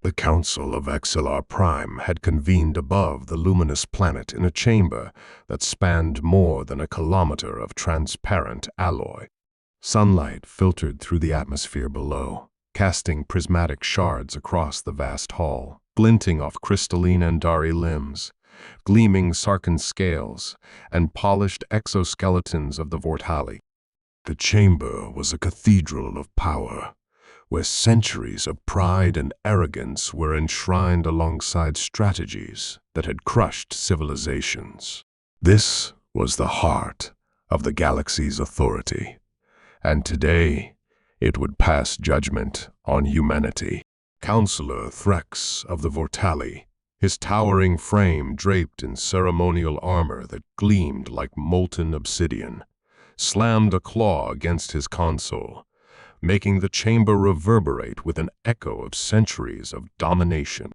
The Council of XLR Prime had convened above the luminous planet in a chamber that spanned more than a kilometer of transparent alloy. Sunlight filtered through the atmosphere below, casting prismatic shards across the vast hall, glinting off crystalline Andari limbs, gleaming Sarkan scales, and polished exoskeletons of the Vortali. The chamber was a cathedral of power, where centuries of pride and arrogance were enshrined alongside strategies that had crushed civilizations. This was the heart of the galaxy's authority, and today it would pass judgment on humanity. Counselor Threx of the Vortali, his towering frame draped in ceremonial armor that gleamed like molten obsidian, slammed a claw against his console, making the chamber reverberate with an echo of centuries of domination.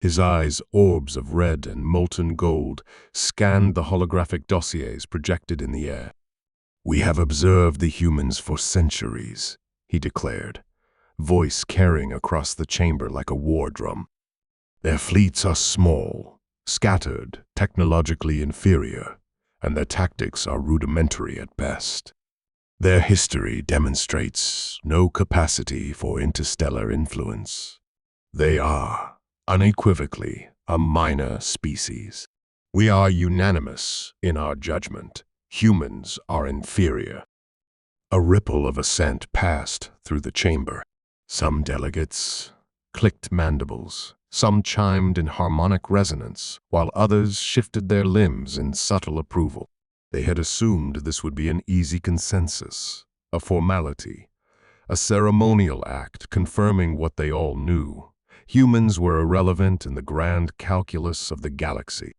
His eyes, orbs of red and molten gold, scanned the holographic dossiers projected in the air. "We have observed the humans for centuries," he declared, voice carrying across the chamber like a war drum. "Their fleets are small, scattered, technologically inferior, and their tactics are rudimentary at best. Their history demonstrates no capacity for interstellar influence. They are, unequivocally, a minor species. We are unanimous in our judgment. Humans are inferior." A ripple of assent passed through the chamber. Some delegates clicked mandibles, some chimed in harmonic resonance, while others shifted their limbs in subtle approval. They had assumed this would be an easy consensus, a formality, a ceremonial act confirming what they all knew. Humans were irrelevant in the grand calculus of the galaxy.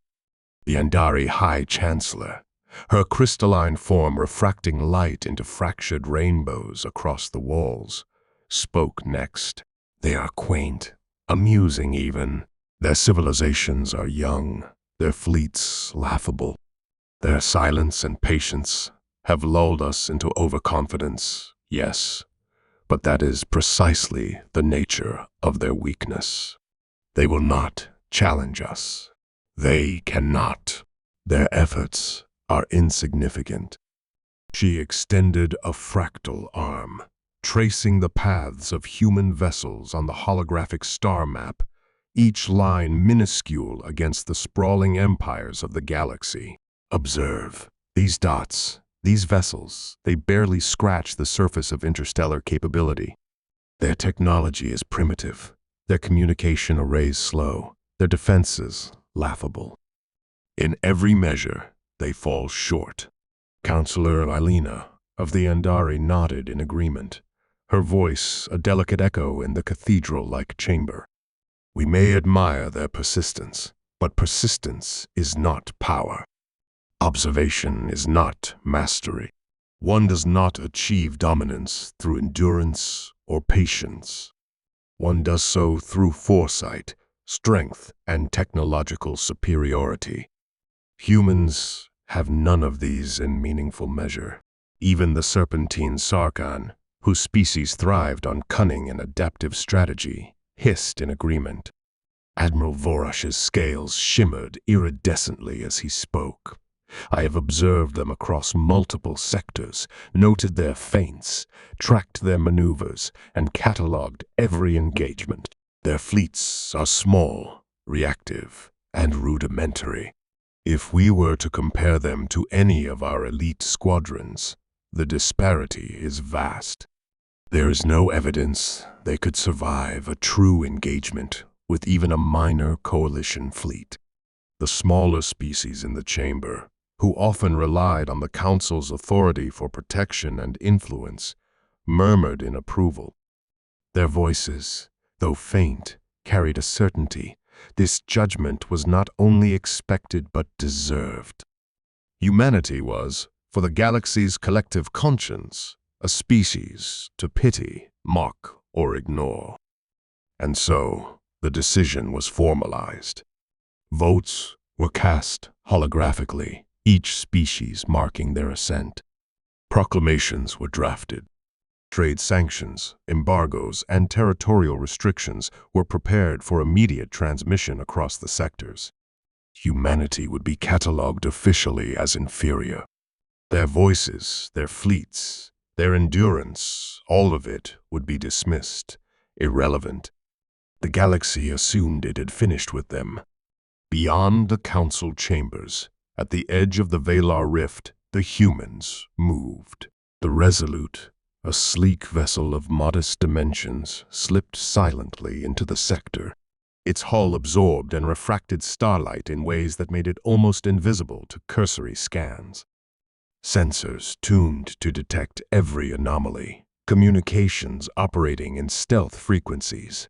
The Andari High Chancellor, her crystalline form refracting light into fractured rainbows across the walls, spoke next. "They are quaint, amusing even. Their civilizations are young, their fleets laughable. Their silence and patience have lulled us into overconfidence, yes, but that is precisely the nature of their weakness. They will not challenge us. They cannot. Their efforts are insignificant." She extended a fractal arm, tracing the paths of human vessels on the holographic star map, each line minuscule against the sprawling empires of the galaxy. "Observe. These dots, these vessels, they barely scratch the surface of interstellar capability. Their technology is primitive, their communication arrays slow, their defenses laughable. In every measure, they fall short." Counselor Ilena of the Andari nodded in agreement, her voice a delicate echo in the cathedral-like chamber. "We may admire their persistence, but persistence is not power. Observation is not mastery. One does not achieve dominance through endurance or patience. One does so through foresight, strength, and technological superiority. Humans have none of these in meaningful measure. Even the serpentine Sarkan, whose species thrived on cunning and adaptive strategy, hissed in agreement. Admiral Vorash's scales shimmered iridescently as he spoke. "I have observed them across multiple sectors, noted their feints, tracked their maneuvers, and catalogued every engagement. Their fleets are small, reactive, and rudimentary. If we were to compare them to any of our elite squadrons, the disparity is vast. There is no evidence they could survive a true engagement with even a minor coalition fleet." The smaller species in the chamber, who often relied on the Council's authority for protection and influence, murmured in approval. Their voices, though faint, carried a certainty. This judgment was not only expected but deserved. Humanity was, for the galaxy's collective conscience, a species to pity, mock, or ignore. And so, the decision was formalized. Votes were cast holographically, each species marking their assent. Proclamations were drafted. Trade sanctions, embargoes, and territorial restrictions were prepared for immediate transmission across the sectors. Humanity would be catalogued officially as inferior. Their voices, their fleets, their endurance, all of it would be dismissed, irrelevant. The galaxy assumed it had finished with them. Beyond the council chambers, at the edge of the Velar Rift, the humans moved. The Resolute, a sleek vessel of modest dimensions, slipped silently into the sector. Its hull absorbed and refracted starlight in ways that made it almost invisible to cursory scans. Sensors tuned to detect every anomaly, communications operating in stealth frequencies.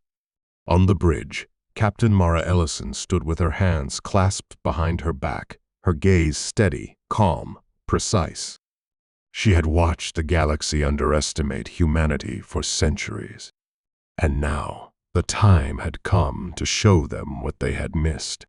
On the bridge, Captain Mara Ellison stood with her hands clasped behind her back, her gaze steady, calm, precise. She had watched the galaxy underestimate humanity for centuries. And now, the time had come to show them what they had missed.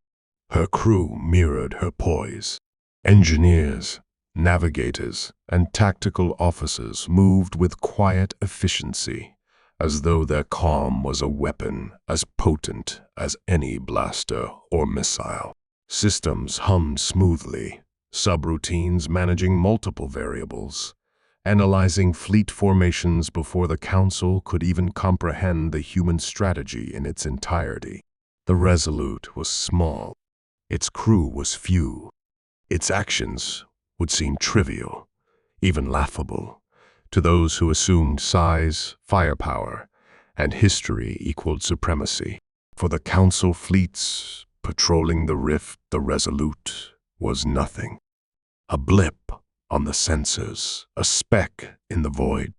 Her crew mirrored her poise. Engineers, navigators, and tactical officers moved with quiet efficiency, as though their calm was a weapon as potent as any blaster or missile. Systems hummed smoothly, subroutines managing multiple variables, analyzing fleet formations before the Council could even comprehend the human strategy in its entirety. The Resolute was small. Its crew was few. Its actions would seem trivial, even laughable, to those who assumed size, firepower, and history equaled supremacy. For the Council fleets patrolling the Rift, the Resolute was nothing. A blip on the sensors, a speck in the void.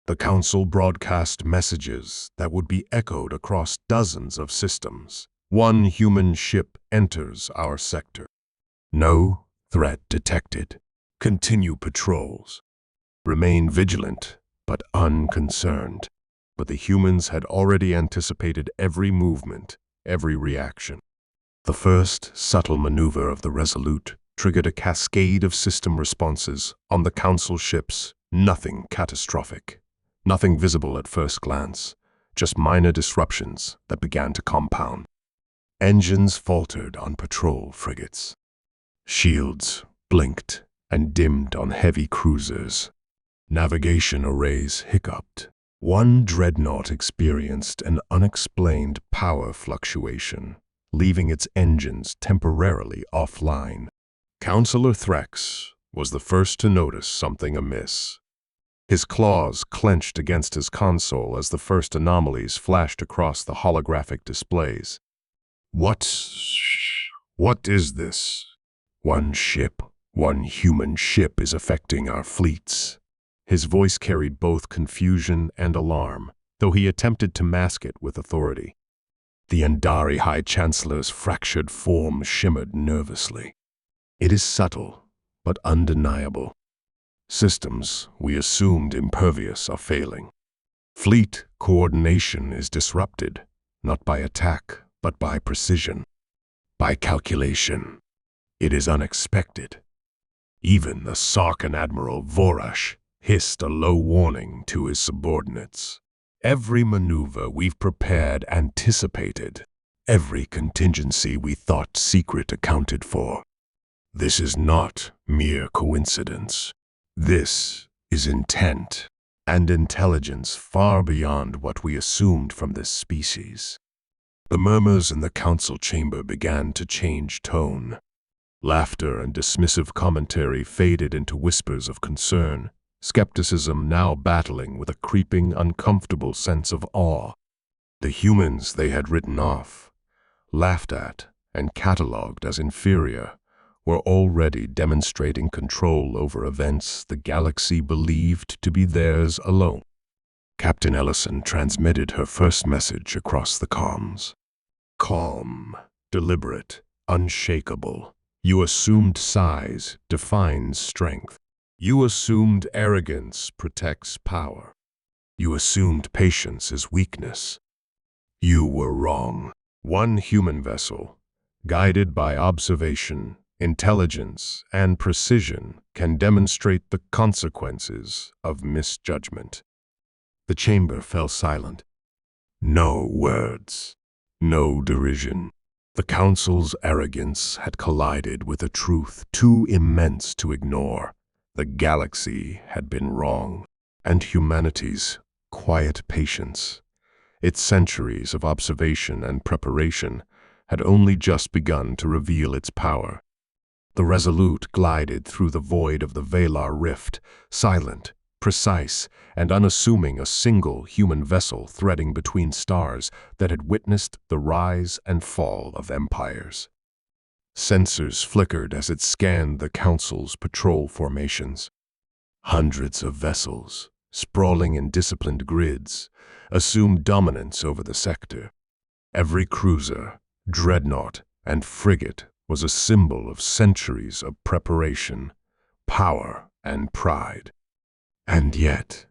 The Council broadcast messages that would be echoed across dozens of systems. One human ship enters our sector. No threat detected. Continue patrols. Remain vigilant, but unconcerned. But the humans had already anticipated every movement, every reaction. The first subtle maneuver of the Resolute triggered a cascade of system responses on the Council ships. Nothing catastrophic, nothing visible at first glance, just minor disruptions that began to compound. Engines faltered on patrol frigates. Shields blinked and dimmed on heavy cruisers. Navigation arrays hiccuped. One dreadnought experienced an unexplained power fluctuation, leaving its engines temporarily offline. Counselor Threx was the first to notice something amiss. His claws clenched against his console as the first anomalies flashed across the holographic displays. What is this? One ship, one human ship is affecting our fleets. His voice carried both confusion and alarm, though he attempted to mask it with authority. The Andari High Chancellor's fractured form shimmered nervously. It is subtle, but undeniable. Systems we assumed impervious are failing. Fleet coordination is disrupted, not by attack, but by precision, by calculation. It is unexpected. Even the Sarkin Admiral Vorash hissed a low warning to his subordinates. Every maneuver we've prepared anticipated. Every contingency we thought secret accounted for. This is not mere coincidence. This is intent and intelligence far beyond what we assumed from this species. The murmurs in the council chamber began to change tone. Laughter and dismissive commentary faded into whispers of concern, skepticism now battling with a creeping, uncomfortable sense of awe. The humans they had written off, laughed at, and catalogued as inferior, were already demonstrating control over events the galaxy believed to be theirs alone. Captain Ellison transmitted her first message across the comms. Calm, deliberate, unshakable. You assumed size defines strength. You assumed arrogance protects power. You assumed patience is weakness. You were wrong. One human vessel, guided by observation, intelligence, and precision, can demonstrate the consequences of misjudgment. The chamber fell silent. No words, no derision. The council's arrogance had collided with a truth too immense to ignore. The galaxy had been wrong, and humanity's quiet patience, its centuries of observation and preparation, had only just begun to reveal its power. The Resolute glided through the void of the Velar Rift, silent, precise, and unassuming, a single human vessel threading between stars that had witnessed the rise and fall of empires. Sensors flickered as it scanned the Council's patrol formations. Hundreds of vessels, sprawling in disciplined grids, assumed dominance over the sector. Every cruiser, dreadnought, and frigate was a symbol of centuries of preparation, power, and pride. And yet,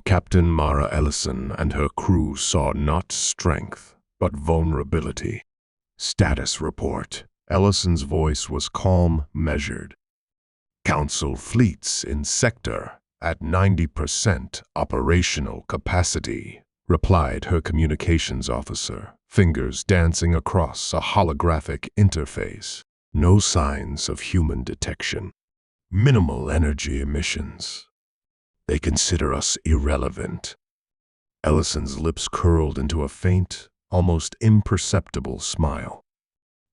Captain Mara Ellison and her crew saw not strength, but vulnerability. Status report. Ellison's voice was calm, measured. Council fleets in sector at 90% operational capacity, replied her communications officer, fingers dancing across a holographic interface. No signs of human detection. Minimal energy emissions. They consider us irrelevant. Ellison's lips curled into a faint, almost imperceptible smile.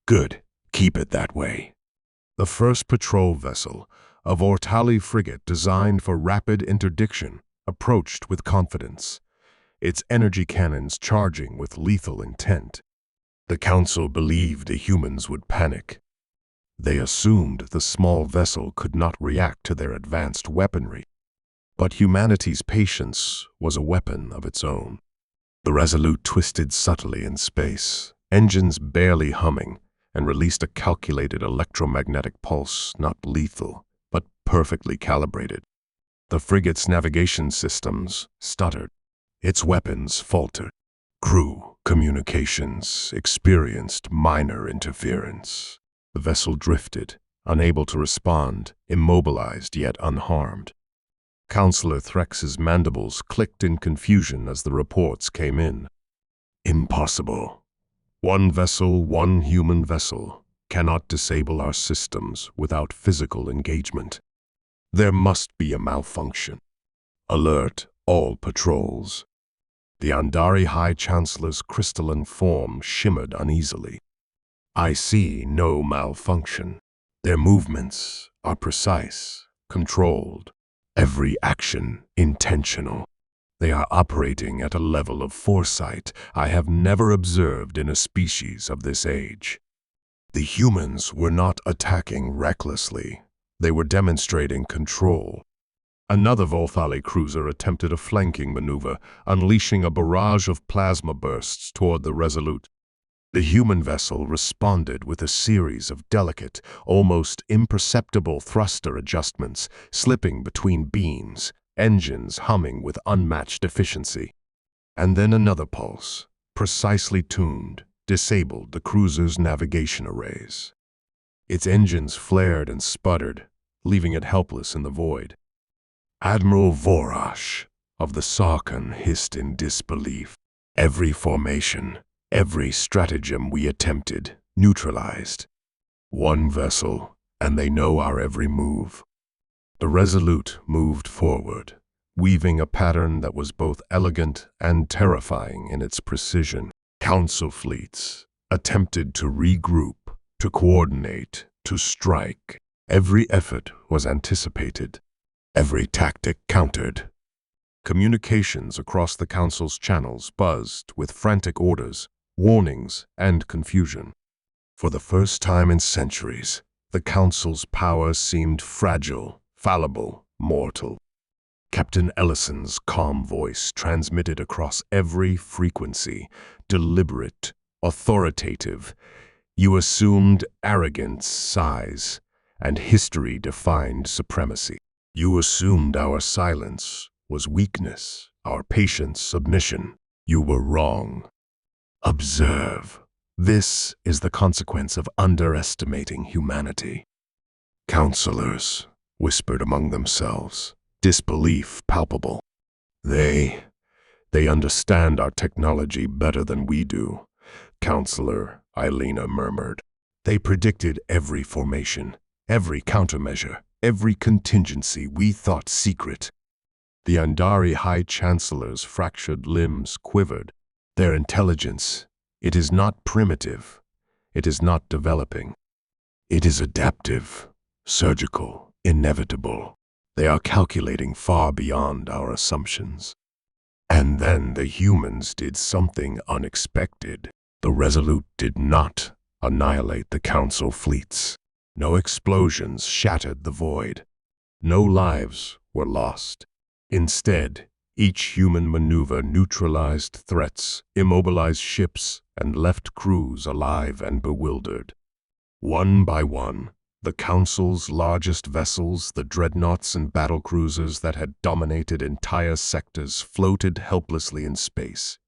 Good, keep it that way. The first patrol vessel, a Vortali frigate designed for rapid interdiction, approached with confidence, its energy cannons charging with lethal intent. The Council believed the humans would panic. They assumed the small vessel could not react to their advanced weaponry. But humanity's patience was a weapon of its own. The Resolute twisted subtly in space, engines barely humming, and released a calculated electromagnetic pulse, not lethal, but perfectly calibrated. The frigate's navigation systems stuttered. Its weapons faltered. Crew communications experienced minor interference. The vessel drifted, unable to respond, immobilized yet unharmed. Counselor Threx's mandibles clicked in confusion as the reports came in. Impossible. One vessel, one human vessel, cannot disable our systems without physical engagement. There must be a malfunction. Alert all patrols. The Andari High Chancellor's crystalline form shimmered uneasily. I see no malfunction. Their movements are precise, controlled, every action intentional. They are operating at a level of foresight I have never observed in a species of this age. The humans were not attacking recklessly. They were demonstrating control. Another Volthali cruiser attempted a flanking maneuver, unleashing a barrage of plasma bursts toward the Resolute. The human vessel responded with a series of delicate, almost imperceptible thruster adjustments, slipping between beams, engines humming with unmatched efficiency. And then another pulse, precisely tuned, disabled the cruiser's navigation arrays. Its engines flared and sputtered, leaving it helpless in the void. Admiral Vorash of the Sarkhan hissed in disbelief. Every formation, every stratagem we attempted, neutralized. One vessel, and they know our every move. The Resolute moved forward, weaving a pattern that was both elegant and terrifying in its precision. Council fleets attempted to regroup, to coordinate, to strike. Every effort was anticipated. Every tactic countered. Communications across the Council's channels buzzed with frantic orders, warnings, and confusion. For the first time in centuries, the Council's power seemed fragile, fallible, mortal. Captain Ellison's calm voice transmitted across every frequency, deliberate, authoritative. You assumed arrogance, size, and history-defined supremacy. You assumed our silence was weakness, our patience submission. You were wrong. Observe. This is the consequence of underestimating humanity. Counselors whispered among themselves, disbelief palpable. They They understand our technology better than we do, Counselor Eilena murmured. They predicted every formation, every countermeasure, every contingency we thought secret. The Andari High Chancellor's fractured limbs quivered. Their intelligence, it is not primitive. It is not developing. It is adaptive, surgical, inevitable. They are calculating far beyond our assumptions. And then the humans did something unexpected. The Resolute did not annihilate the Council fleets. No explosions shattered the void. No lives were lost. Instead, each human maneuver neutralized threats, immobilized ships, and left crews alive and bewildered. One by one, the Council's largest vessels, the dreadnoughts and battlecruisers that had dominated entire sectors, floated helplessly in space.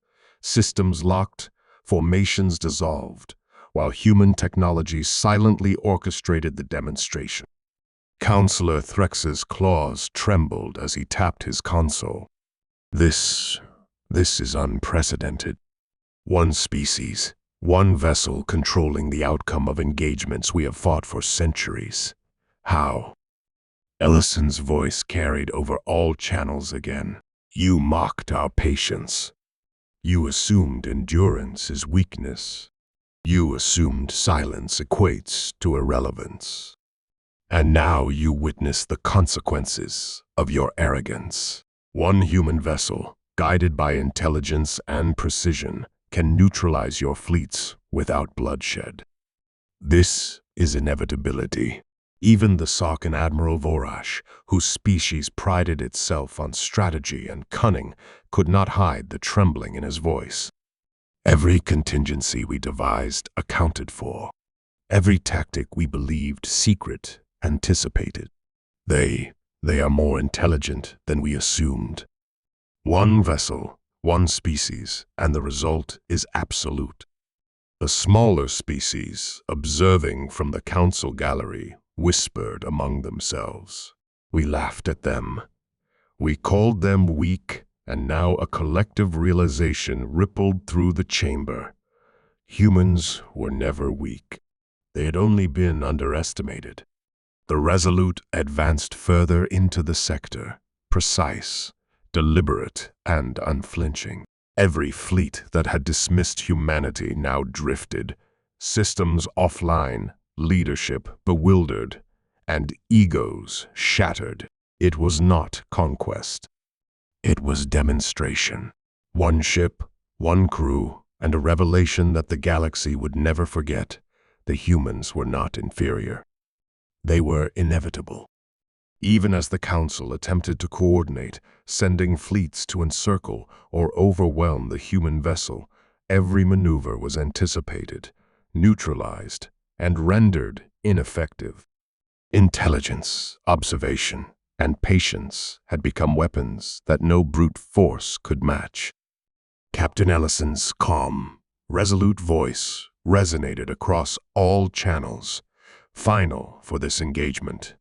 Systems locked, formations dissolved, while human technology silently orchestrated the demonstration. Counselor Threx's claws trembled as he tapped his console. This is unprecedented. One species, one vessel controlling the outcome of engagements we have fought for centuries. How? Ellison's voice carried over all channels again. You mocked our patience. You assumed endurance is weakness. You assumed silence equates to irrelevance. And now you witness the consequences of your arrogance. One human vessel, guided by intelligence and precision, can neutralize your fleets without bloodshed. This is inevitability. Even the Sarkin Admiral Vorash, whose species prided itself on strategy and cunning, could not hide the trembling in his voice. Every contingency we devised accounted for. Every tactic we believed secret anticipated. They are more intelligent than we assumed. One vessel, one species, and the result is absolute. The smaller species, observing from the council gallery, whispered among themselves. We laughed at them. We called them weak, and now a collective realization rippled through the chamber. Humans were never weak. They had only been underestimated. The Resolute advanced further into the sector, precise, deliberate, and unflinching. Every fleet that had dismissed humanity now drifted, systems offline, leadership bewildered, and egos shattered. It was not conquest. It was demonstration. One ship, one crew, and a revelation that the galaxy would never forget. The humans were not inferior. They were inevitable. Even as the Council attempted to coordinate, sending fleets to encircle or overwhelm the human vessel, every maneuver was anticipated, neutralized, and rendered ineffective. Intelligence, observation, and patience had become weapons that no brute force could match. Captain Ellison's calm, resolute voice resonated across all channels. Final for this engagement.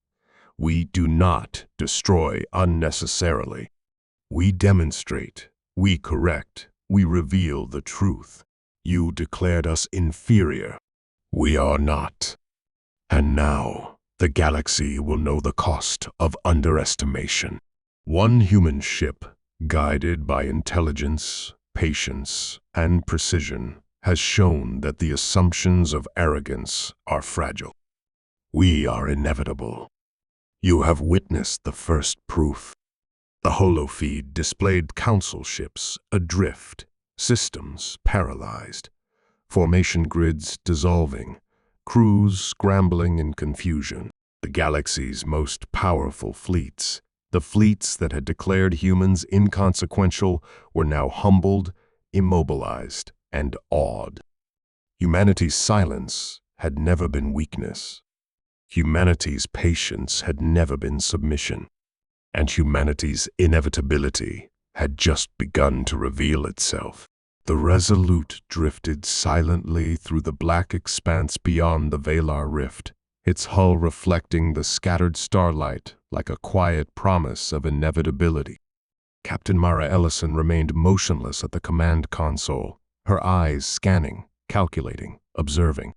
We do not destroy unnecessarily. We demonstrate, we correct, we reveal the truth. You declared us inferior. We are not. And now, the galaxy will know the cost of underestimation. One human ship, guided by intelligence, patience, and precision, has shown that the assumptions of arrogance are fragile. We are inevitable. You have witnessed the first proof. The holofeed displayed council ships adrift, systems paralyzed, formation grids dissolving, crews scrambling in confusion. The galaxy's most powerful fleets, the fleets that had declared humans inconsequential, were now humbled, immobilized, and awed. Humanity's silence had never been weakness. Humanity's patience had never been submission. And humanity's inevitability had just begun to reveal itself. The Resolute drifted silently through the black expanse beyond the Velar Rift, its hull reflecting the scattered starlight like a quiet promise of inevitability. Captain Mara Ellison remained motionless at the command console, her eyes scanning, calculating, observing.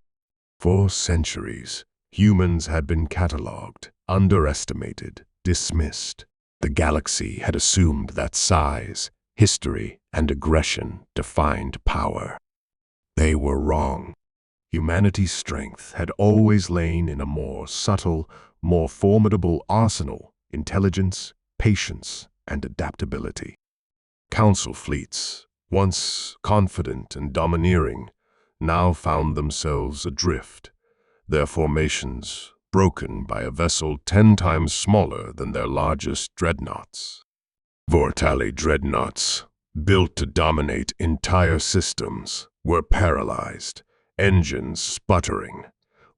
For centuries, humans had been catalogued, underestimated, dismissed. The galaxy had assumed that size, history, and aggression defined power. They were wrong. Humanity's strength had always lain in a more subtle, more formidable arsenal: intelligence, patience, and adaptability. Council fleets, once confident and domineering, now found themselves adrift, their formations broken by a vessel 10 times smaller than their largest dreadnoughts. Vortali dreadnoughts, built to dominate entire systems, were paralyzed, engines sputtering,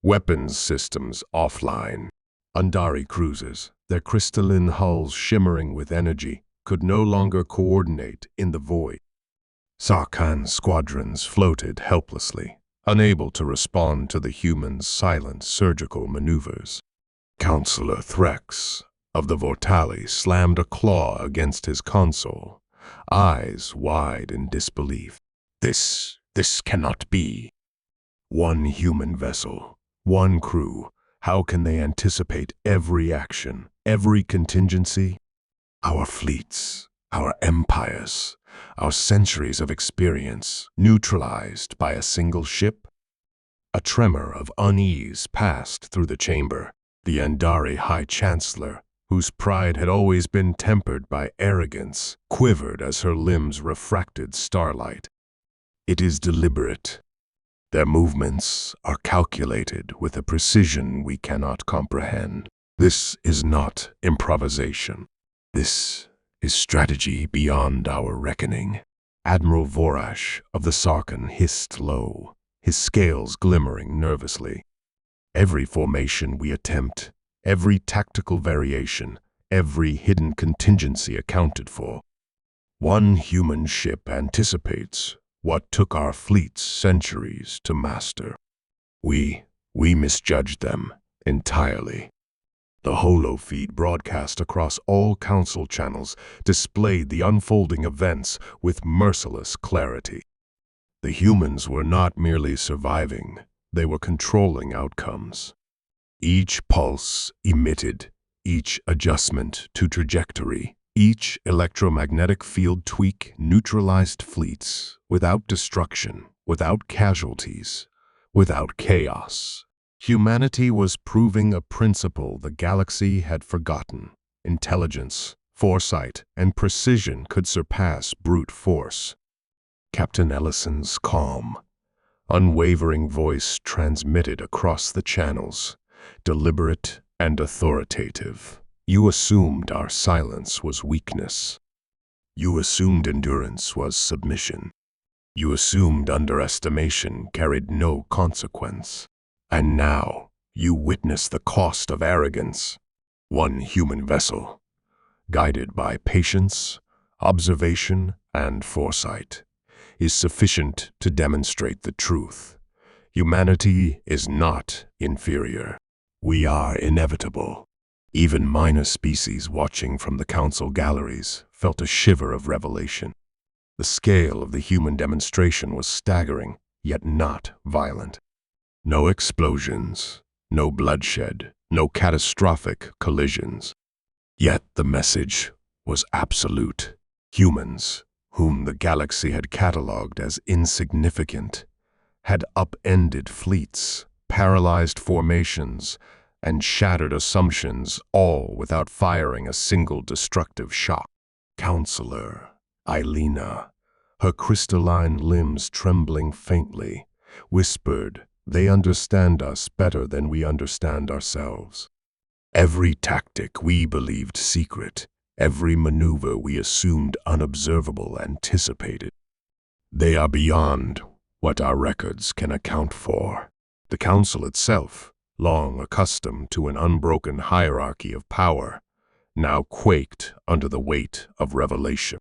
weapons systems offline. Andari cruisers, their crystalline hulls shimmering with energy, could no longer coordinate in the void. Sarkhan squadrons floated helplessly, unable to respond to the humans' silent surgical maneuvers. Counselor Threx of the Vortali slammed a claw against his console, eyes wide in disbelief. This cannot be. One human vessel, one crew. How can they anticipate every action, every contingency? Our fleets, our empires, our centuries of experience neutralized by a single ship? A tremor of unease passed through the chamber. The Andari High Chancellor, whose pride had always been tempered by arrogance, quivered as her limbs refracted starlight. It is deliberate. Their movements are calculated with a precision we cannot comprehend. This is not improvisation. This is strategy beyond our reckoning. Admiral Vorash of the Sarkhan hissed low, his scales glimmering nervously. Every formation we attempt, every tactical variation, every hidden contingency accounted for. One human ship anticipates what took our fleets centuries to master. We misjudged them entirely. The holofeed broadcast across all council channels displayed the unfolding events with merciless clarity. The humans were not merely surviving, they were controlling outcomes. Each pulse emitted, each adjustment to trajectory, each electromagnetic field tweak neutralized fleets without destruction, without casualties, without chaos. Humanity was proving a principle the galaxy had forgotten. Intelligence, foresight, and precision could surpass brute force. Captain Ellison's calm, unwavering voice transmitted across the channels, deliberate and authoritative. You assumed our silence was weakness. You assumed endurance was submission. You assumed underestimation carried no consequence. And now you witness the cost of arrogance. One human vessel, guided by patience, observation, and foresight, is sufficient to demonstrate the truth. Humanity is not inferior. We are inevitable. Even minor species watching from the council galleries felt a shiver of revelation. The scale of the human demonstration was staggering, yet not violent. No explosions, no bloodshed, no catastrophic collisions. Yet the message was absolute. Humans, whom the galaxy had catalogued as insignificant, had upended fleets, paralyzed formations, and shattered assumptions, all without firing a single destructive shot. Counselor Eilina, her crystalline limbs trembling faintly, whispered, "They understand us better than we understand ourselves. Every tactic we believed secret, every maneuver we assumed unobservable, anticipated. They are beyond what our records can account for." The council itself, long accustomed to an unbroken hierarchy of power, now quaked under the weight of revelation.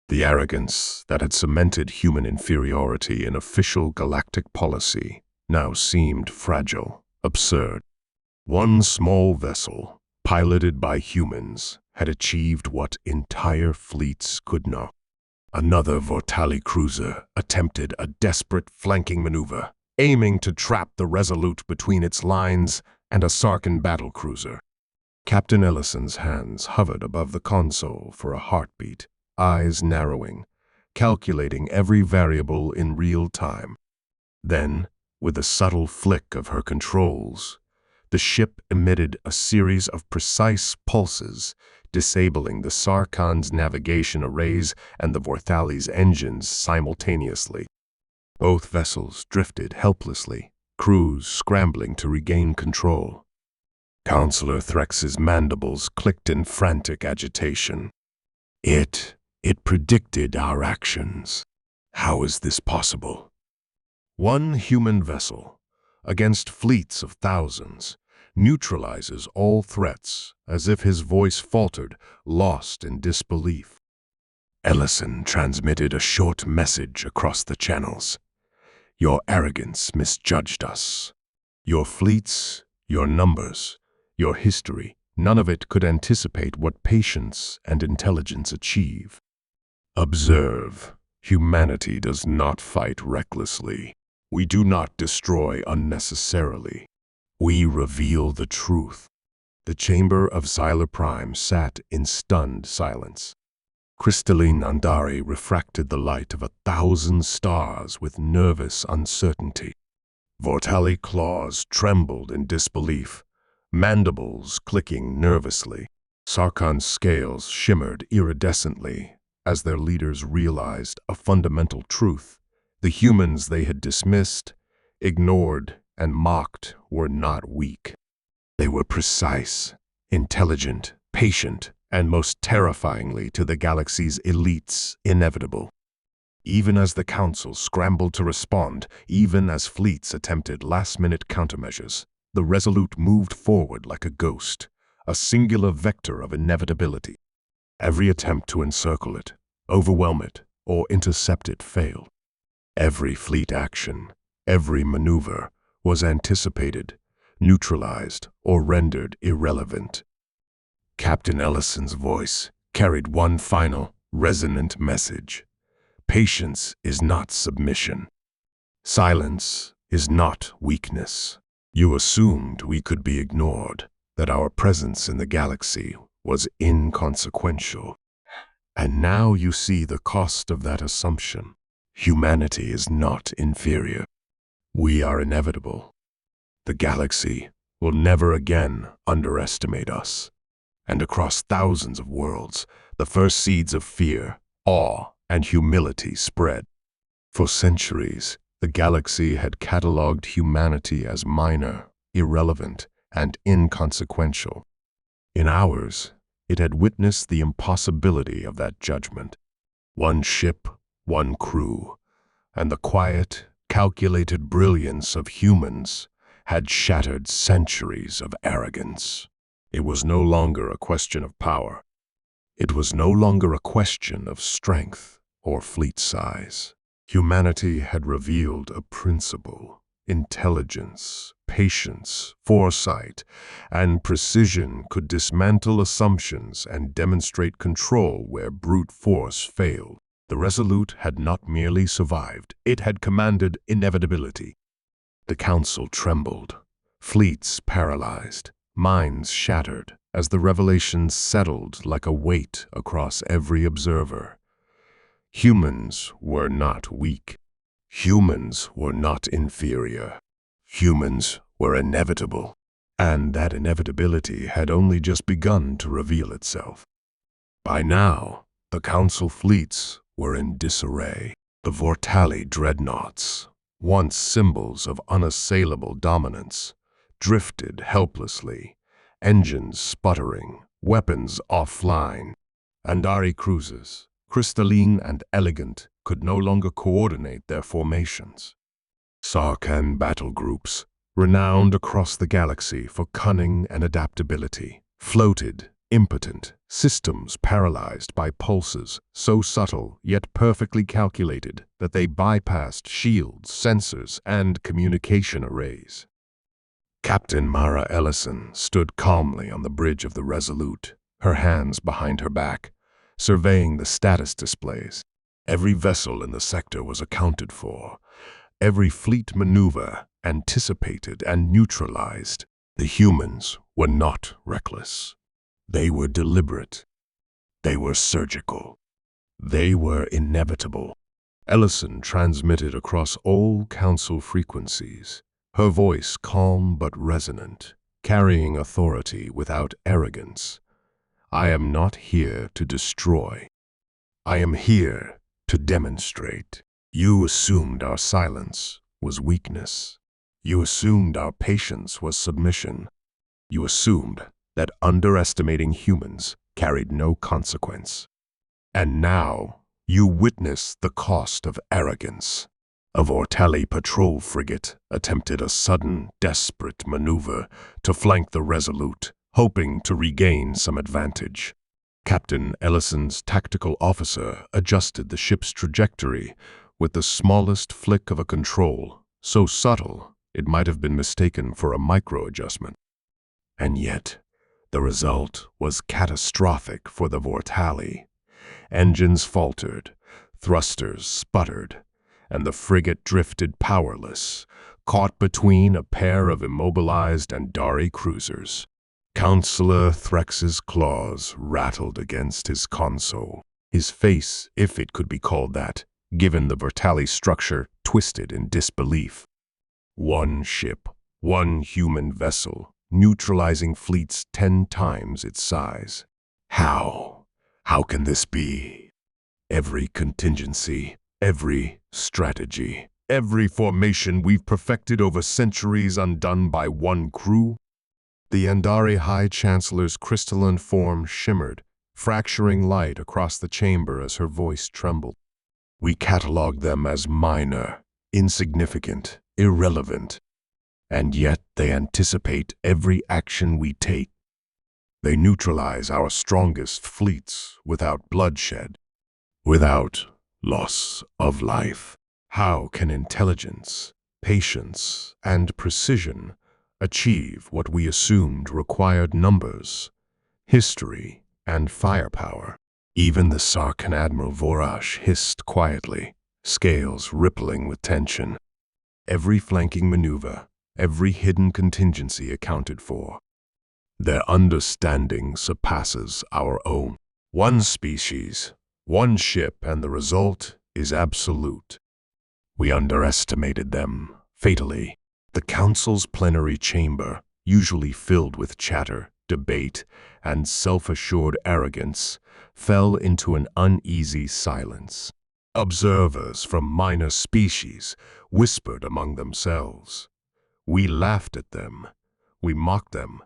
The arrogance that had cemented human inferiority in official galactic policy now seemed fragile, absurd. One small vessel, piloted by humans, had achieved what entire fleets could not. Another Vortali cruiser attempted a desperate flanking maneuver, aiming to trap the Resolute between its lines and a Sarkin battlecruiser. Captain Ellison's hands hovered above the console for a heartbeat, eyes narrowing, calculating every variable in real time. Then, with a subtle flick of her controls, the ship emitted a series of precise pulses, disabling the Sarkon's navigation arrays and the Vorthali's engines simultaneously. Both vessels drifted helplessly, crews scrambling to regain control. Counselor Threx's mandibles clicked in frantic agitation. It predicted our actions. How is this possible? One human vessel, against fleets of thousands, neutralizes all threats, as if his voice faltered, lost in disbelief. Ellison transmitted a short message across the channels. Your arrogance misjudged us. Your fleets, your numbers, your history, none of it could anticipate what patience and intelligence achieve. Observe, humanity does not fight recklessly. We do not destroy unnecessarily. We reveal the truth. The chamber of Xylar Prime sat in stunned silence. Crystalline Andari refracted the light of 1,000 stars with nervous uncertainty. Vortali claws trembled in disbelief, mandibles clicking nervously. Sarkon's scales shimmered iridescently as their leaders realized a fundamental truth. The humans they had dismissed, ignored, and mocked were not weak. They were precise, intelligent, patient, and most terrifyingly to the galaxy's elites, inevitable. Even as the Council scrambled to respond, even as fleets attempted last-minute countermeasures, the Resolute moved forward like a ghost, a singular vector of inevitability. Every attempt to encircle it, overwhelm it, or intercept it failed. Every fleet action, every maneuver, was anticipated, neutralized, or rendered irrelevant. Captain Ellison's voice carried one final, resonant message. Patience is not submission. Silence is not weakness. You assumed we could be ignored, that our presence in the galaxy was inconsequential. And now you see the cost of that assumption. Humanity is not inferior. We are inevitable. The galaxy will never again underestimate us. And across thousands of worlds, the first seeds of fear, awe, and humility spread. For centuries, the galaxy had catalogued humanity as minor, irrelevant, and inconsequential. In ours, it had witnessed the impossibility of that judgment. One ship, one crew, and the quiet, calculated brilliance of humans had shattered centuries of arrogance. It was no longer a question of power. It was no longer a question of strength or fleet size. Humanity had revealed a principle. Intelligence, patience, foresight, and precision could dismantle assumptions and demonstrate control where brute force failed. The Resolute had not merely survived, it had commanded inevitability. The Council trembled, fleets paralyzed, minds shattered, as the revelation settled like a weight across every observer. Humans were not weak. Humans were not inferior. Humans were inevitable, and that inevitability had only just begun to reveal itself. By now, the Council fleets were in disarray. The Vortali dreadnoughts, once symbols of unassailable dominance, drifted helplessly, engines sputtering, weapons offline. Andari cruisers, crystalline and elegant, could no longer coordinate their formations. Sarkan battle groups, renowned across the galaxy for cunning and adaptability, floated, impotent, systems paralyzed by pulses so subtle yet perfectly calculated that they bypassed shields, sensors, and communication arrays. Captain Mara Ellison stood calmly on the bridge of the Resolute, her hands behind her back, surveying the status displays. Every vessel in the sector was accounted for, every fleet maneuver anticipated and neutralized. The humans were not reckless. They were deliberate. They were surgical. They were inevitable. Ellison transmitted across all council frequencies, her voice calm but resonant, carrying authority without arrogance. I am not here to destroy. I am here to demonstrate. You assumed our silence was weakness. You assumed our patience was submission. You assumed that underestimating humans carried no consequence. And now you witness the cost of arrogance. A Vortali patrol frigate attempted a sudden, desperate maneuver to flank the Resolute, hoping to regain some advantage. Captain Ellison's tactical officer adjusted the ship's trajectory with the smallest flick of a control, so subtle it might have been mistaken for a micro-adjustment. And yet, the result was catastrophic for the Vortali. Engines faltered, thrusters sputtered, and the frigate drifted powerless, caught between a pair of immobilized Andari cruisers. Counselor Threx's claws rattled against his console. His face, if it could be called that, given the Vortali structure, twisted in disbelief. One ship, one human vessel, neutralizing fleets 10 times its size. How? How can this be? Every contingency, every strategy, every formation we've perfected over centuries undone by one crew? The Andari High Chancellor's crystalline form shimmered, fracturing light across the chamber as her voice trembled. We cataloged them as minor, insignificant, irrelevant, and yet they anticipate every action we take. They neutralize our strongest fleets without bloodshed, without loss of life. How can intelligence, patience, and precision achieve what we assumed required numbers, history, and firepower? Even the Sarkin Admiral Vorash hissed quietly, scales rippling with tension. Every flanking maneuver, every hidden contingency accounted for. Their understanding surpasses our own. One species, one ship, and the result is absolute. We underestimated them, fatally. The Council's plenary chamber, usually filled with chatter, debate, and self-assured arrogance, fell into an uneasy silence. Observers from minor species whispered among themselves. We laughed at them. We mocked them.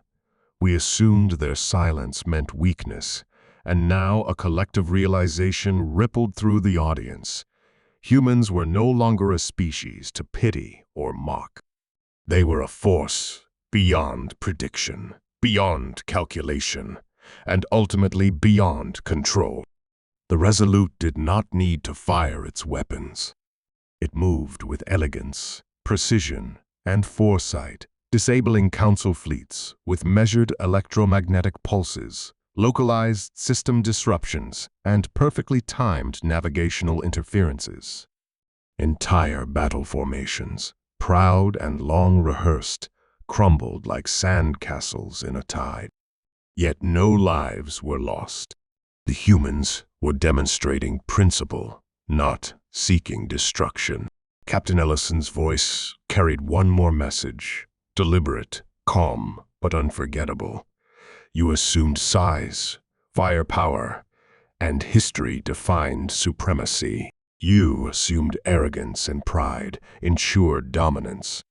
We assumed their silence meant weakness, and now a collective realization rippled through the audience. Humans were no longer a species to pity or mock. They were a force beyond prediction, beyond calculation, and ultimately beyond control. The Resolute did not need to fire its weapons. It moved with elegance, precision, and foresight, disabling Council fleets with measured electromagnetic pulses, localized system disruptions, and perfectly timed navigational interferences. Entire battle formations, proud and long rehearsed, crumbled like sand castles in a tide. Yet no lives were lost. The humans were demonstrating principle, not seeking destruction. Captain Ellison's voice carried one more message, deliberate, calm, but unforgettable. You assumed size, firepower, and history-defined supremacy. You assumed arrogance and pride, ensured dominance.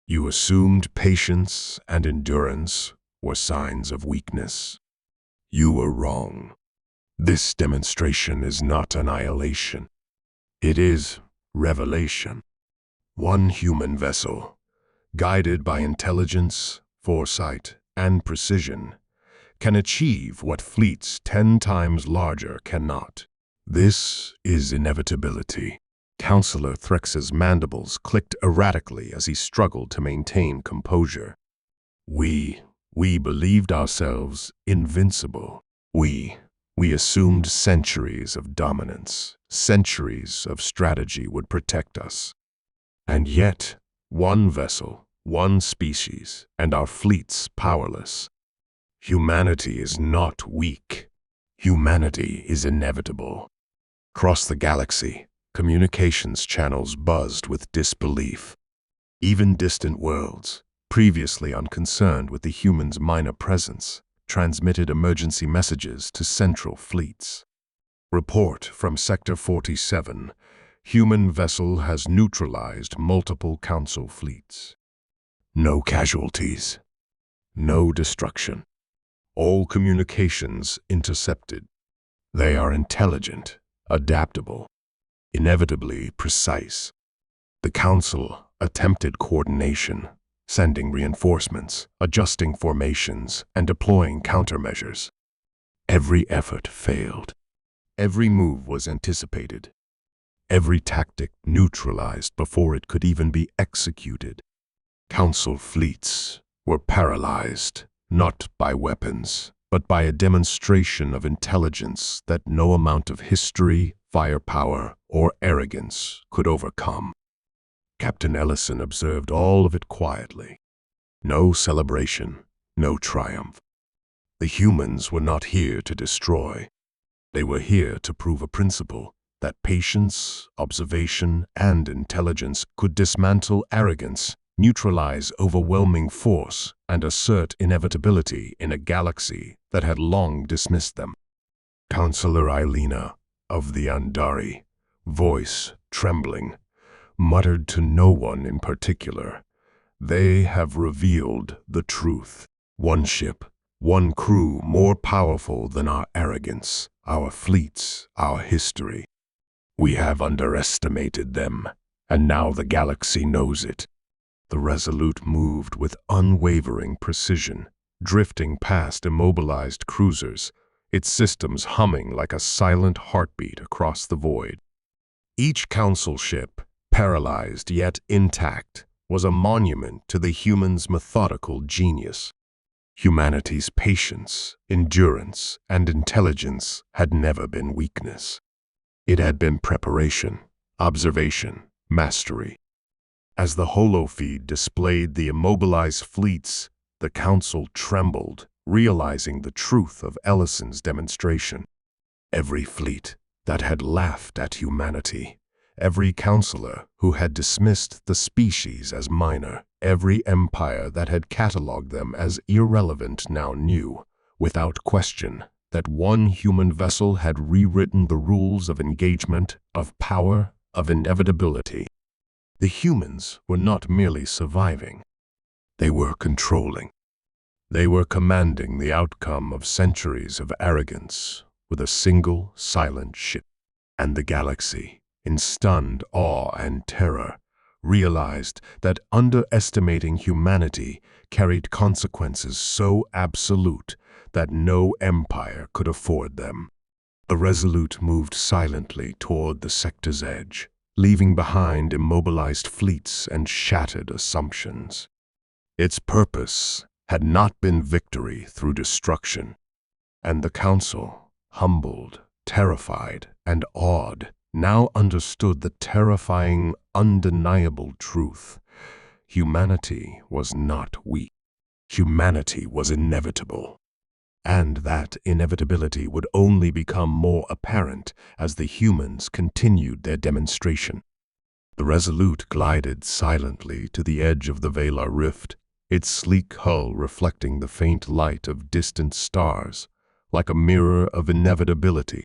You assumed patience and endurance were signs of weakness. You were wrong. This demonstration is not annihilation. It is revelation. One human vessel, guided by intelligence, foresight, and precision, can achieve what fleets 10 times larger cannot. This is inevitability. Counselor Threx's mandibles clicked erratically as he struggled to maintain composure. We believed ourselves invincible. We, we assumed centuries of dominance, centuries of strategy would protect us. And yet, one vessel, one species, and our fleets powerless. Humanity is not weak. Humanity is inevitable. Across the galaxy, communications channels buzzed with disbelief. Even distant worlds, previously unconcerned with the humans' minor presence, transmitted emergency messages to central fleets. Report from Sector 47. Human vessel has neutralized multiple Council fleets. No casualties. No destruction. All communications intercepted. They are intelligent, adaptable, inevitably precise. The Council attempted coordination, sending reinforcements, adjusting formations, and deploying countermeasures. Every effort failed. Every move was anticipated. Every tactic neutralized before it could even be executed. Council fleets were paralyzed, not by weapons, but by a demonstration of intelligence that no amount of history, firepower, or arrogance could overcome. Captain Ellison observed all of it quietly. No celebration, no triumph. The humans were not here to destroy. They were here to prove a principle that patience, observation, and intelligence could dismantle arrogance, neutralize overwhelming force, and assert inevitability in a galaxy that had long dismissed them. Counselor Ilena of the Andari, voice trembling, muttered to no one in particular, "They have revealed the truth. One ship, one crew more powerful than our arrogance, our fleets, our history. We have underestimated them, and now the galaxy knows it." The Resolute moved with unwavering precision, drifting past immobilized cruisers, its systems humming like a silent heartbeat across the void. Each Council ship, paralyzed yet intact, was a monument to the humans' methodical genius. Humanity's patience, endurance, and intelligence had never been weakness. It had been preparation, observation, mastery. As the holofeed displayed the immobilized fleets, the Council trembled, realizing the truth of Ellison's demonstration. Every fleet that had laughed at humanity, every counselor who had dismissed the species as minor, every empire that had catalogued them as irrelevant now knew, without question, that one human vessel had rewritten the rules of engagement, of power, of inevitability. The humans were not merely surviving. They were controlling. They were commanding the outcome of centuries of arrogance with a single silent ship. And the galaxy, in stunned awe and terror, realized that underestimating humanity carried consequences so absolute that no empire could afford them. The Resolute moved silently toward the sector's edge, leaving behind immobilized fleets and shattered assumptions. Its purpose had not been victory through destruction, and the Council, humbled, terrified, and awed, now understood the terrifying, undeniable truth. Humanity was not weak. Humanity was inevitable. And that inevitability would only become more apparent as the humans continued their demonstration. The Resolute glided silently to the edge of the Velar Rift, its sleek hull reflecting the faint light of distant stars, like a mirror of inevitability.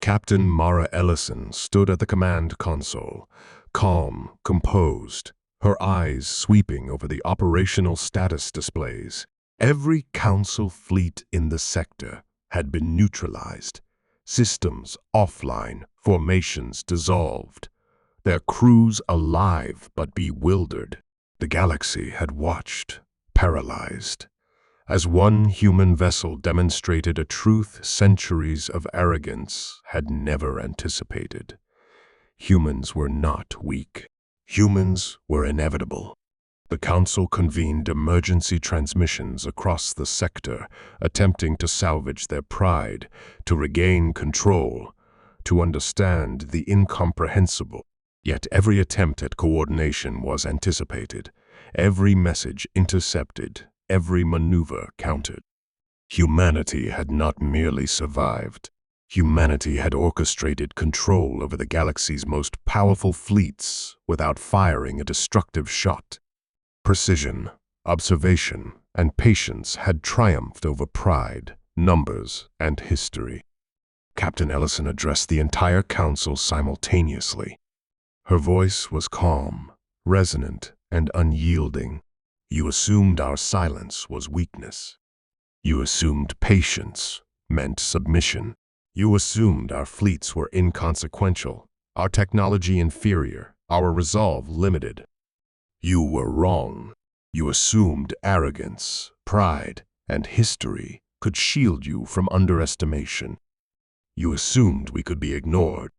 Captain Mara Ellison stood at the command console, calm, composed, her eyes sweeping over the operational status displays. Every Council fleet in the sector had been neutralized, systems offline, formations dissolved, their crews alive but bewildered. The galaxy had watched, paralyzed, as one human vessel demonstrated a truth centuries of arrogance had never anticipated. Humans were not weak. Humans were inevitable. The Council convened emergency transmissions across the sector, attempting to salvage their pride, to regain control, to understand the incomprehensible. Yet every attempt at coordination was anticipated, every message intercepted, every maneuver counted. Humanity had not merely survived. Humanity had orchestrated control over the galaxy's most powerful fleets without firing a destructive shot. Precision, observation, and patience had triumphed over pride, numbers, and history. Captain Ellison addressed the entire council simultaneously. Her voice was calm, resonant, and unyielding. You assumed our silence was weakness. You assumed patience meant submission. You assumed our fleets were inconsequential, our technology inferior, our resolve limited. You were wrong. You assumed arrogance, pride, and history could shield you from underestimation. You assumed we could be ignored.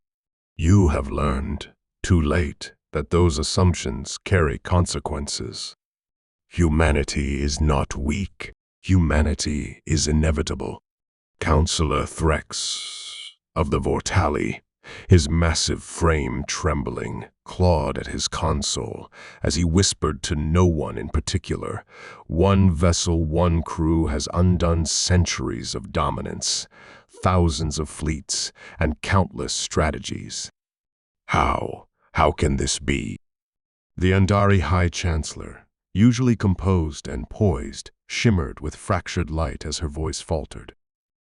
You have learned, too late, that those assumptions carry consequences. Humanity is not weak. Humanity is inevitable. Counselor Threx of the Vortali, his massive frame trembling, clawed at his console as he whispered to no one in particular. One vessel, one crew has undone centuries of dominance, thousands of fleets, and countless strategies. How can this be? The Andari High Chancellor, usually composed and poised, shimmered with fractured light as her voice faltered.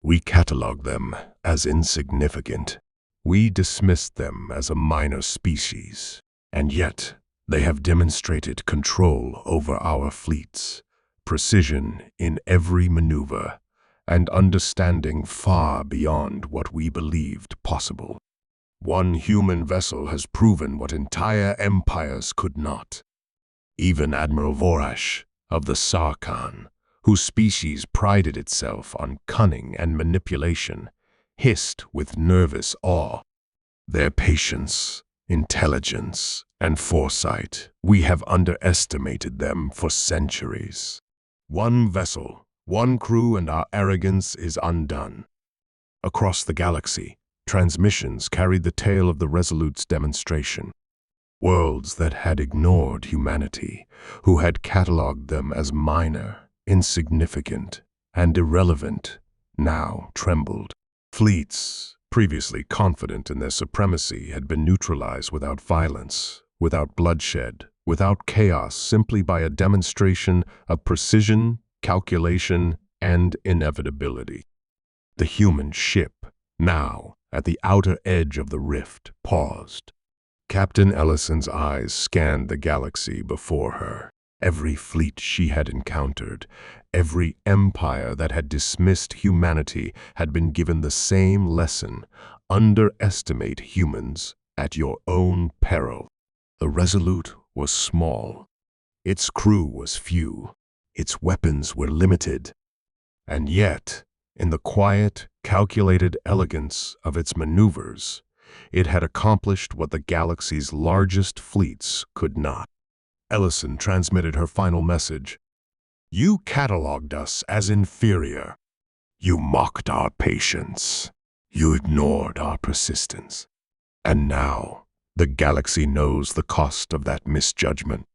We catalogue them as insignificant. We dismissed them as a minor species, and yet they have demonstrated control over our fleets, precision in every maneuver, and understanding far beyond what we believed possible. One human vessel has proven what entire empires could not. Even Admiral Vorash of the Sarkhan, whose species prided itself on cunning and manipulation, hissed with nervous awe. Their patience, intelligence, and foresight, we have underestimated them for centuries. One vessel, one crew, and our arrogance is undone. Across the galaxy, transmissions carried the tale of the Resolute's demonstration. Worlds that had ignored humanity, who had catalogued them as minor, insignificant, and irrelevant, now trembled. Fleets, previously confident in their supremacy, had been neutralized without violence, without bloodshed, without chaos, simply by a demonstration of precision, calculation, and inevitability. The human ship, now at the outer edge of the rift, paused. Captain Ellison's eyes scanned the galaxy before her. Every fleet she had encountered, every empire that had dismissed humanity had been given the same lesson: underestimate humans at your own peril. The Resolute was small. Its crew was few. Its weapons were limited. And yet, in the quiet, calculated elegance of its maneuvers, it had accomplished what the galaxy's largest fleets could not. Ellison transmitted her final message. You catalogued us as inferior. You mocked our patience. You ignored our persistence. And now, the galaxy knows the cost of that misjudgment.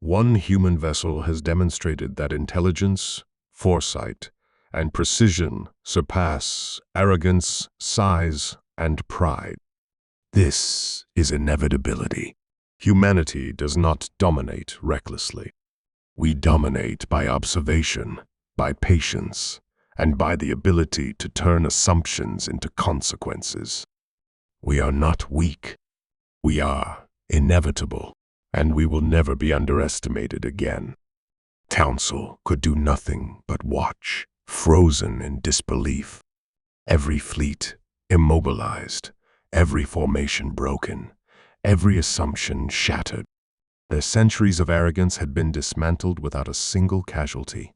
One human vessel has demonstrated that intelligence, foresight, and precision surpass arrogance, size, and pride. This is inevitability. Humanity does not dominate recklessly. We dominate by observation, by patience, and by the ability to turn assumptions into consequences. We are not weak. We are inevitable, and we will never be underestimated again. Council could do nothing but watch, frozen in disbelief. Every fleet immobilized, every formation broken, every assumption shattered. Their centuries of arrogance had been dismantled without a single casualty,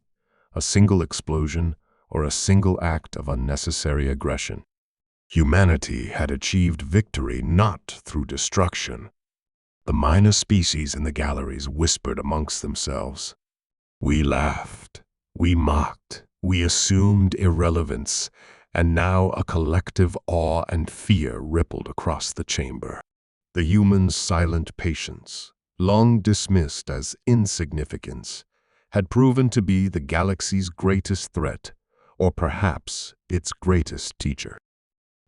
a single explosion, or a single act of unnecessary aggression. Humanity had achieved victory not through destruction, The minor species in the galleries whispered amongst themselves. We laughed, we mocked, we assumed irrelevance, and now a collective awe and fear rippled across the chamber. The humans' silent patience, long dismissed as insignificance, had proven to be the galaxy's greatest threat, or perhaps its greatest teacher.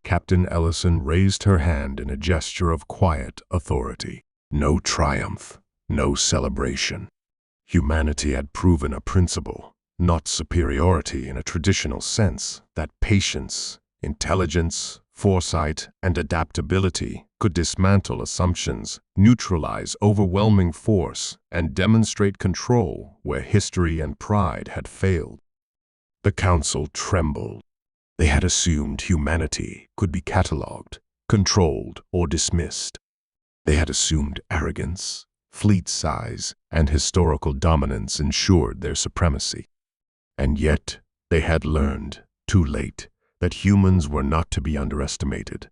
Captain Ellison raised her hand in a gesture of quiet authority. No triumph, no celebration. Humanity had proven a principle, not superiority in a traditional sense, that patience, intelligence, foresight, and adaptability could dismantle assumptions, neutralize overwhelming force, and demonstrate control where history and pride had failed. The Council trembled. They had assumed humanity could be catalogued, controlled, or dismissed. They had assumed arrogance, fleet size, and historical dominance ensured their supremacy. And yet, they had learned, too late, that humans were not to be underestimated.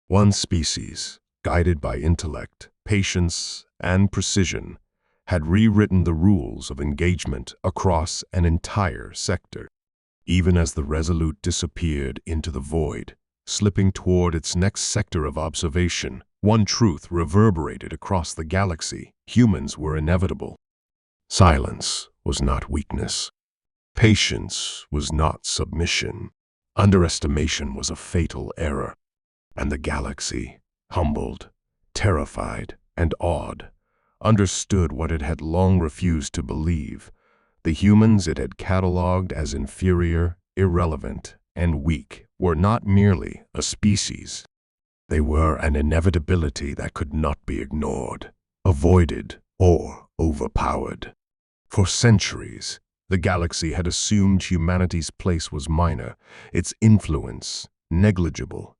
One species, guided by intellect, patience, and precision, had rewritten the rules of engagement across an entire sector. Even as the Resolute disappeared into the void, slipping toward its next sector of observation, one truth reverberated across the galaxy: humans were inevitable. Silence was not weakness. Patience was not submission. Underestimation was a fatal error. And the galaxy, humbled, terrified, and awed, understood what it had long refused to believe. The humans it had catalogued as inferior, irrelevant, and weak were not merely a species. They were an inevitability that could not be ignored, avoided, or overpowered. For centuries, the galaxy had assumed humanity's place was minor, its influence negligible,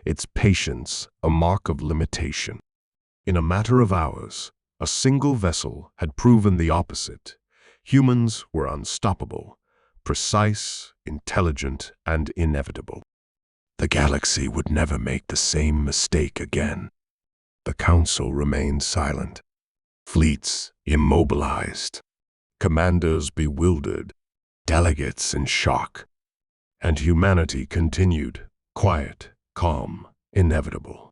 its patience a mark of limitation. In a matter of hours, a single vessel had proven the opposite. Humans were unstoppable, precise, intelligent, and inevitable. The galaxy would never make the same mistake again. The Council remained silent. Fleets immobilized. Commanders bewildered. Delegates in shock. And humanity continued, quiet, calm, inevitable.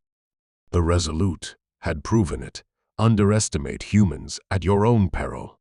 The Resolute had proven it. Underestimate humans at your own peril.